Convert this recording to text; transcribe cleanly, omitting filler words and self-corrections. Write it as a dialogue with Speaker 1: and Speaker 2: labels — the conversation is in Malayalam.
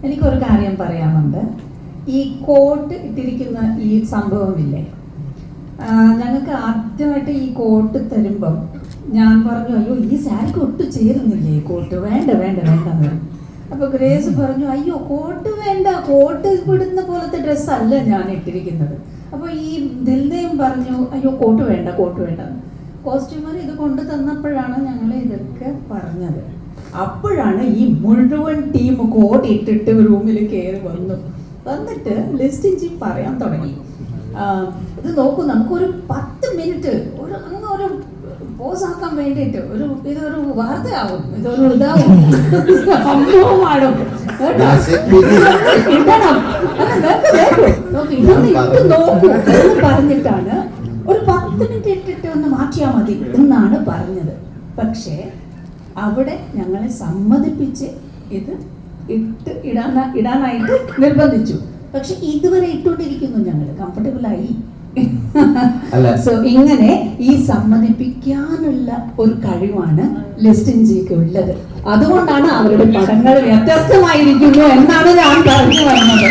Speaker 1: എനിക്കൊരു കാര്യം പറയാനുണ്ട്. ഈ കോട്ട് ഇട്ടിരിക്കുന്ന ഈ സംഭവമില്ലേ, ഞങ്ങൾക്ക് ആദ്യമായിട്ട് ഈ കോട്ട് തരുമ്പം ഞാൻ പറഞ്ഞു, അയ്യോ ഈ സാരിക്ക് ഒട്ടും ചേരുന്നില്ലേ ഈ കോട്ട്, വേണ്ട വേണ്ട വേണ്ടെന്ന്. അപ്പോൾ ഗ്രേസ് പറഞ്ഞു, അയ്യോ കോട്ട് വേണ്ട, കോട്ട് ഇടുന്ന പോലത്തെ ഡ്രസ്സല്ല ഞാൻ ഇട്ടിരിക്കുന്നത്. അപ്പോൾ ഈ ദിൽനയും പറഞ്ഞു, അയ്യോ കോട്ട് വേണ്ട കോട്ട് വേണ്ട. കോസ്റ്റ്യൂമർ ഇത് കൊണ്ടു തന്നപ്പോഴാണ് ഞങ്ങൾ ഇതൊക്കെ പറഞ്ഞത്. അപ്പോഴാണ് ഈ മുഴുവൻ ടീം കോട്ട് ഇട്ടിട്ട് റൂമിൽ കയറി വന്നിട്ട് ലിസ്റ്റിഞ്ചി പറയാൻ തുടങ്ങി, ഇത് നോക്കൂ, നമുക്കൊരു 10 മിനിറ്റ് ഒരു പോസാക്കാൻ വേണ്ടിയിട്ട് ഇതൊരു വാർത്തയാവും, ഇതൊരു ഇതാവും, സംഭവമാടും നോക്കൂ എന്ന് പറഞ്ഞിട്ടാണ് ഒരു 10 മിനിറ്റ് ഇട്ടിട്ട് ഒന്ന് മാറ്റിയാൽ മതി എന്നാണ് പറഞ്ഞത്. പക്ഷേ അവിടെ ഞങ്ങളെ സമ്മതിപ്പിച്ച് ഇത് ഇടാനായിട്ട് നിർബന്ധിച്ചു. പക്ഷെ ഇതുവരെ ഇട്ടോണ്ടിരിക്കുന്നു, ഞങ്ങൾ കംഫർട്ടബിൾ ആയി. സോ ഇങ്ങനെ ഈ സമ്മതിപ്പിക്കാനുള്ള ഒരു കഴിവാണ് ലിസ്റ്റിൻജിക്ക് ഉള്ളത്. അതുകൊണ്ടാണ് അവരുടെ പടങ്ങൾ വ്യത്യസ്തമായിരിക്കുന്നു എന്നാണ് ഞാൻ പറഞ്ഞു വന്നത്.